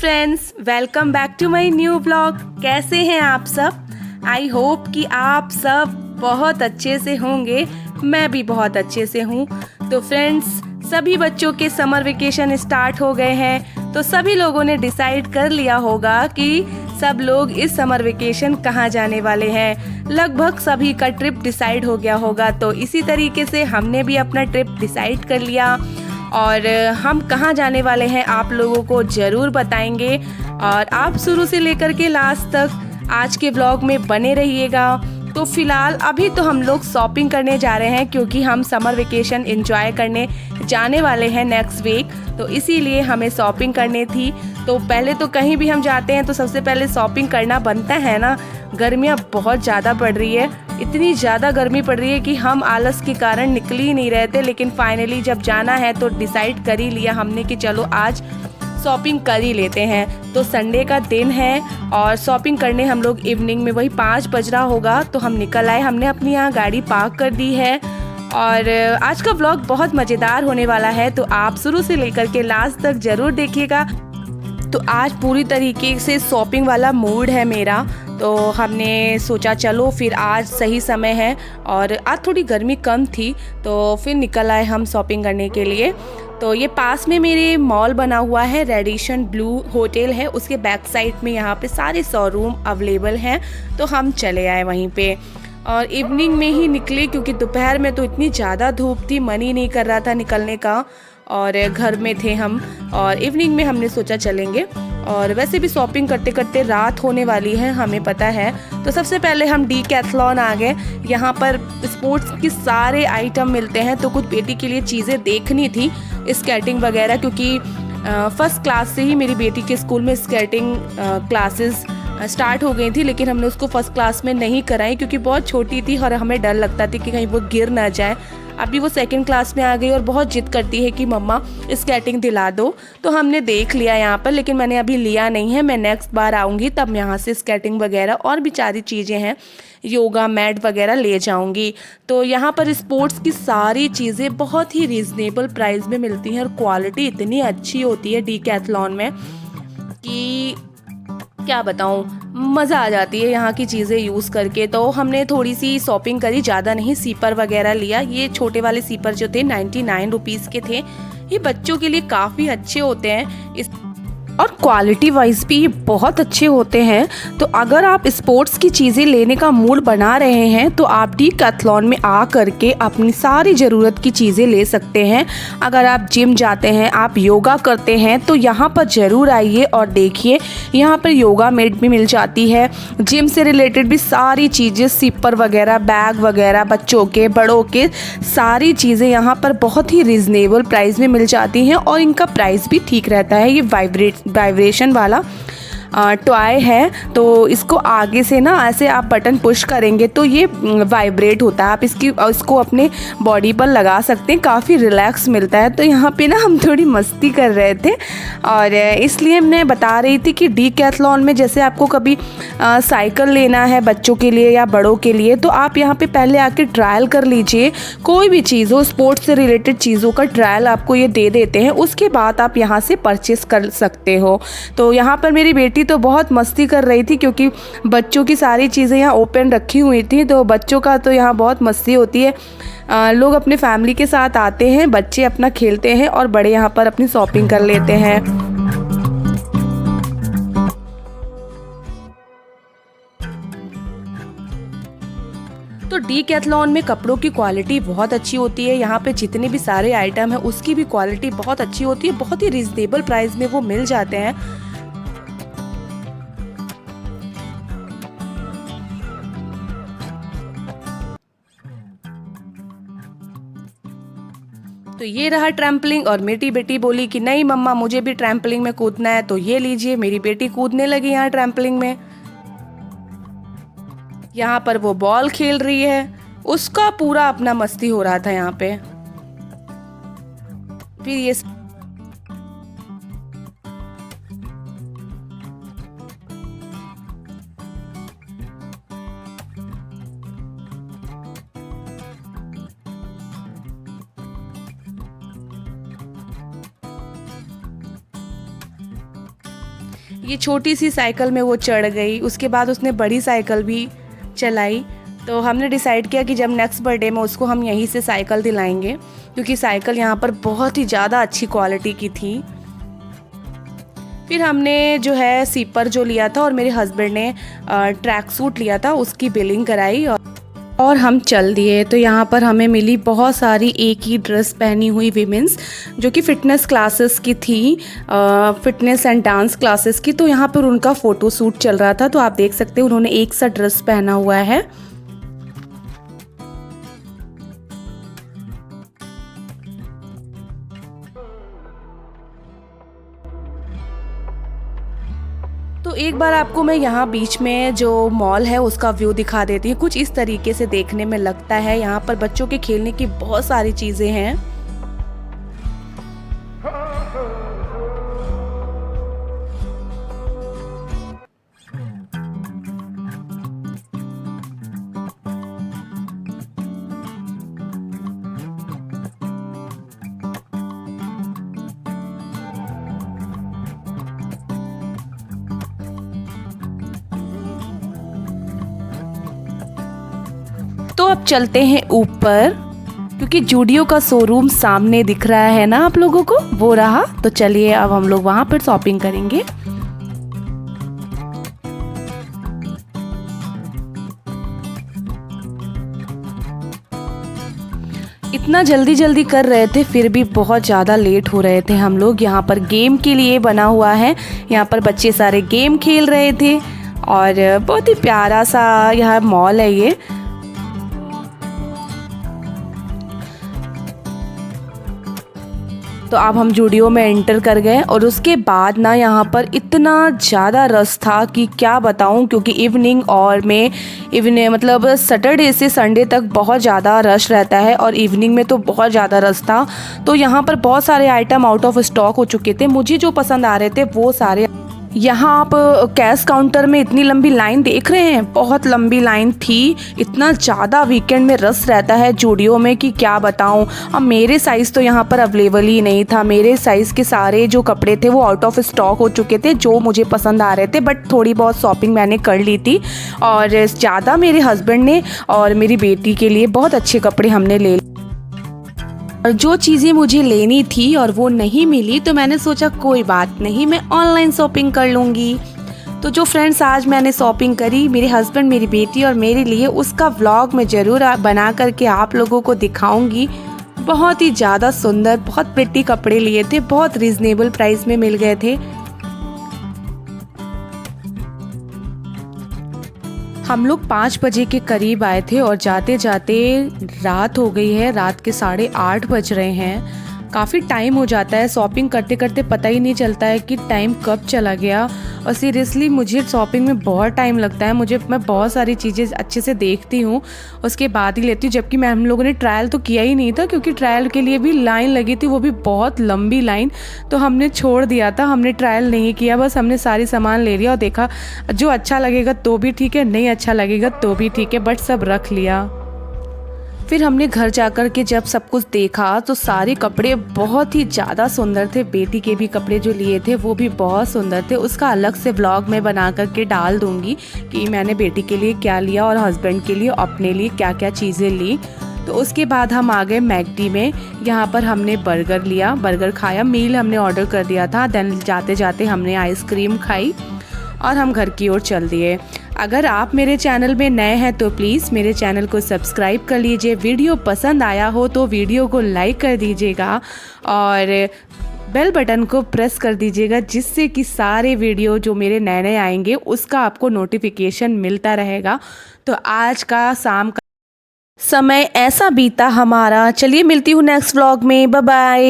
Friends, welcome back to my new blog. कैसे हैं आप सब? आई होप कि आप सब बहुत अच्छे से होंगे। मैं भी बहुत अच्छे से हूँ। तो फ्रेंड्स, सभी बच्चों के समर वेकेशन स्टार्ट हो गए हैं, तो सभी लोगों ने डिसाइड कर लिया होगा कि सब लोग इस समर वेकेशन कहाँ जाने वाले हैं। लगभग सभी का ट्रिप डिसाइड हो गया होगा, तो इसी तरीके से हमने भी अपना ट्रिप डिसाइड कर लिया और हम कहाँ जाने वाले हैं आप लोगों को ज़रूर बताएंगे। और आप शुरू से लेकर के लास्ट तक आज के ब्लॉग में बने रहिएगा। तो फिलहाल अभी तो हम लोग शॉपिंग करने जा रहे हैं, क्योंकि हम समर वेकेशन एंजॉय करने जाने वाले हैं नेक्स्ट वीक, तो इसीलिए हमें शॉपिंग करनी थी। तो पहले तो कहीं भी हम जाते हैं तो सबसे पहले शॉपिंग करना बनता है ना। गर्मियाँ बहुत ज़्यादा पड़ रही है, इतनी ज़्यादा गर्मी पड़ रही है कि हम आलस के कारण निकल ही नहीं रहे थे, लेकिन फाइनली जब जाना है तो डिसाइड कर ही लिया हमने कि चलो आज शॉपिंग कर ही लेते हैं। तो संडे का दिन है और शॉपिंग करने हम लोग इवनिंग में, वही 5 बज रहा होगा, तो हम निकल आए। हमने अपनी यहाँ गाड़ी पार्क कर दी है और आज का व्लॉग बहुत मज़ेदार होने वाला है, तो आप शुरू से लेकर के लास्ट तक ज़रूर देखिएगा। तो आज पूरी तरीके से शॉपिंग वाला मूड है मेरा, तो हमने सोचा चलो फिर आज सही समय है और आज थोड़ी गर्मी कम थी, तो फिर निकल आए हम शॉपिंग करने के लिए। तो ये पास में मेरे मॉल बना हुआ है, रेडिशन ब्लू होटल है, उसके बैक साइड में यहाँ पे सारे शोरूम अवेलेबल हैं, तो हम चले आए वहीं पे। और इवनिंग में ही निकले, क्योंकि दोपहर में तो इतनी ज़्यादा धूप थी, मन ही नहीं कर रहा था निकलने का, और घर में थे हम। और इवनिंग में हमने सोचा चलेंगे, और वैसे भी शॉपिंग करते करते रात होने वाली है, हमें पता है। तो सबसे पहले हम डीकैथलॉन आ गए। यहाँ पर स्पोर्ट्स के सारे आइटम मिलते हैं, तो कुछ बेटी के लिए चीज़ें देखनी थी, स्केटिंग वगैरह, क्योंकि फर्स्ट क्लास से ही मेरी बेटी के स्कूल में स्केटिंग क्लासेस स्टार्ट हो गई थी, लेकिन हमने उसको फर्स्ट क्लास में नहीं कराई क्योंकि बहुत छोटी थी और हमें डर लगता था कि कहीं वो गिर ना जाए। अभी वो सेकंड क्लास में आ गई और बहुत जिद करती है कि मम्मा स्केटिंग दिला दो। तो हमने देख लिया यहाँ पर, लेकिन मैंने अभी लिया नहीं है। मैं नेक्स्ट बार आऊँगी तब यहाँ से स्केटिंग वगैरह और भी सारी चीज़ें हैं, योगा मैट वगैरह ले जाऊँगी। तो यहाँ पर स्पोर्ट्स की सारी चीज़ें बहुत ही रीज़नेबल प्राइस में मिलती हैं और क्वालिटी इतनी अच्छी होती है डीकैथलॉन में कि क्या बताऊँ, मज़ा आ जाती है यहाँ की चीज़ें यूज़ करके। तो हमने थोड़ी सी शॉपिंग करी, ज़्यादा नहीं, सीपर वगैरह लिया। ये छोटे वाले सीपर जो थे 99 रुपीज़ के थे। ये बच्चों के लिए काफ़ी अच्छे होते हैं, इस और क्वालिटी वाइज भी ये बहुत अच्छे होते हैं। तो अगर आप स्पोर्ट्स की चीज़ें लेने का मूड बना रहे हैं तो आप डीकैथलॉन में आ करके अपनी सारी ज़रूरत की चीज़ें ले सकते हैं। अगर आप जिम जाते हैं, आप योगा करते हैं, तो यहाँ पर ज़रूर आइए और देखिए, यहाँ पर योगा मैट भी मिल जाती है। जिम से रिलेटेड भी सारी चीज़ें, सिपर वगैरह, बैग वगैरह, बच्चों के बड़ों के सारी चीज़ें यहाँ पर बहुत ही रिजनेबल प्राइस में मिल जाती हैं और इनका प्राइस भी ठीक रहता है। ये वाइब्रेशन वाला टॉय है, तो इसको आगे से ना ऐसे आप बटन पुश करेंगे तो ये वाइब्रेट होता है। आप इसको अपने बॉडी पर लगा सकते हैं, काफ़ी रिलैक्स मिलता है। तो यहाँ पे ना हम थोड़ी मस्ती कर रहे थे और इसलिए मैं बता रही थी कि डीकैथलॉन में जैसे आपको कभी साइकिल लेना है बच्चों के लिए या बड़ों के लिए, तो आप यहाँ पे पहले आके ट्रायल कर लीजिए। कोई भी चीज़ हो, स्पोर्ट्स से रिलेटेड चीज़ों का ट्रायल आपको ये दे देते हैं, उसके बाद आप यहाँ से परचेस कर सकते हो। तो यहाँ पर मेरी बेटी तो बहुत मस्ती कर रही थी, क्योंकि बच्चों की सारी चीज़ें यहाँ ओपन रखी हुई थी, तो बच्चों का तो यहाँ बहुत मस्ती होती है। लोग अपने फैमिली के साथ आते हैं, बच्चे अपना खेलते हैं और बड़े यहाँ पर अपनी शॉपिंग कर लेते हैं। तो डीकैथलॉन में कपड़ों की क्वालिटी बहुत अच्छी होती है। यहाँ पे जितने भी सारे आइटम है उसकी भी क्वालिटी बहुत अच्छी होती है, बहुत ही रिजनेबल प्राइस में वो मिल जाते हैं। तो ये रहा ट्रैम्पलिंग, और मेरी बेटी बोली कि नहीं मम्मा मुझे भी ट्रैम्पलिंग में कूदना है, तो ये लीजिए। मेरी बेटी कूदने लगी यहाँ ट्रैम्पलिंग में। यहाँ पर वो बॉल खेल रही है, उसका पूरा अपना मस्ती हो रहा था यहाँ पे। फिर ये ये छोटी सी साइकिल में वो चढ़ गई। उसके बाद उसने बड़ी साइकिल भी चलाई। तो हमने डिसाइड किया कि जब नेक्स्ट बर्थडे में उसको हम यहीं से साइकिल दिलाएंगे, क्योंकि साइकिल यहाँ पर बहुत ही ज़्यादा अच्छी क्वालिटी की थी। फिर हमने जो है सीपर जो लिया था और मेरे हस्बैंड ने ट्रैक सूट लिया था, उसकी बिलिंग कराई और हम चल दिए। तो यहाँ पर हमें मिली बहुत सारी एक ही ड्रेस पहनी हुई विमेंस, जो कि फ़िटनेस क्लासेस की थी, फिटनेस एंड डांस क्लासेस की। तो यहाँ पर उनका फ़ोटो शूट चल रहा था। तो आप देख सकते हैं उन्होंने एक सा ड्रेस पहना हुआ है। तो एक बार आपको मैं यहाँ बीच में जो मॉल है उसका व्यू दिखा देती हूँ। कुछ इस तरीके से देखने में लगता है। यहाँ पर बच्चों के खेलने की बहुत सारी चीज़ें हैं। तो अब चलते हैं ऊपर, क्योंकि जूडियो का शोरूम सामने दिख रहा है ना आप लोगों को, वो रहा। तो चलिए अब हम लोग वहां पर शॉपिंग करेंगे। इतना जल्दी जल्दी कर रहे थे, फिर भी बहुत ज़्यादा लेट हो रहे थे हम लोग। यहाँ पर गेम के लिए बना हुआ है, यहाँ पर बच्चे सारे गेम खेल रहे थे और बहुत ही प्यारा सा यह मॉल है ये। तो अब हम जूडियो में एंटर कर गए और उसके बाद ना यहाँ पर इतना ज़्यादा रश था कि क्या बताऊँ, क्योंकि इवनिंग मतलब सैटरडे से संडे तक बहुत ज़्यादा रश रहता है और इवनिंग में तो बहुत ज़्यादा रश था। तो यहाँ पर बहुत सारे आइटम आउट ऑफ स्टॉक हो चुके थे। मुझे जो पसंद आ रहे थे वो सारे। यहाँ आप कैश काउंटर में इतनी लंबी लाइन देख रहे हैं, बहुत लंबी लाइन थी। इतना ज़्यादा वीकेंड में रश रहता है जूडियो में कि क्या बताऊँ। अब मेरे साइज़ तो यहाँ पर अवेलेबल ही नहीं था। मेरे साइज़ के सारे जो कपड़े थे वो आउट ऑफ स्टॉक हो चुके थे, जो मुझे पसंद आ रहे थे। बट थोड़ी बहुत शॉपिंग मैंने कर ली थी और ज़्यादा मेरे हस्बैंड ने और मेरी बेटी के लिए बहुत अच्छे कपड़े हमने ले लिए। और जो चीज़ें मुझे लेनी थी और वो नहीं मिली, तो मैंने सोचा कोई बात नहीं, मैं ऑनलाइन शॉपिंग कर लूँगी। तो जो फ्रेंड्स आज मैंने शॉपिंग करी मेरे हस्बैंड, मेरी बेटी और मेरे लिए, उसका व्लॉग मैं ज़रूर बना करके आप लोगों को दिखाऊंगी। बहुत ही ज़्यादा सुंदर, बहुत प्रिटी कपड़े लिए थे, बहुत रीज़नेबल प्राइस में मिल गए थे। हम लोग 5 बजे के करीब आए थे और जाते जाते रात हो गई है। रात के 8:30 बज रहे हैं। काफ़ी टाइम हो जाता है शॉपिंग करते करते, पता ही नहीं चलता है कि टाइम कब चला गया। और सीरियसली मुझे शॉपिंग में बहुत टाइम लगता है। मैं बहुत सारी चीज़ें अच्छे से देखती हूँ, उसके बाद ही लेती हूँ। जबकि हम लोगों ने ट्रायल तो किया ही नहीं था, क्योंकि ट्रायल के लिए भी लाइन लगी थी, वो भी बहुत लंबी लाइन। तो हमने छोड़ दिया था, हमने ट्रायल नहीं किया। बस हमने सारी सामान ले लिया और देखा जो अच्छा लगेगा तो भी ठीक है, नहीं अच्छा लगेगा तो भी ठीक है, बट सब रख लिया। फिर हमने घर जाकर के जब सब कुछ देखा तो सारे कपड़े बहुत ही ज़्यादा सुंदर थे। बेटी के भी कपड़े जो लिए थे वो भी बहुत सुंदर थे। उसका अलग से व्लॉग मैं बना करके डाल दूँगी कि मैंने बेटी के लिए क्या लिया और हस्बैंड के लिए अपने लिए क्या क्या चीज़ें ली। तो उसके बाद हम आ गए मैकडी में। यहाँ पर हमने बर्गर लिया, बर्गर खाया, मील हमने ऑर्डर कर दिया था। देन जाते जाते हमने आइसक्रीम खाई और हम घर की ओर चल दिए। अगर आप मेरे चैनल में नए हैं तो प्लीज़ मेरे चैनल को सब्सक्राइब कर लीजिए। वीडियो पसंद आया हो तो वीडियो को लाइक कर दीजिएगा और बेल बटन को प्रेस कर दीजिएगा, जिससे कि सारे वीडियो जो मेरे नए नए आएंगे उसका आपको नोटिफिकेशन मिलता रहेगा। तो आज का शाम का समय ऐसा बीता हमारा। चलिए मिलती हूँ नेक्स्ट व्लॉग में। Bye bye.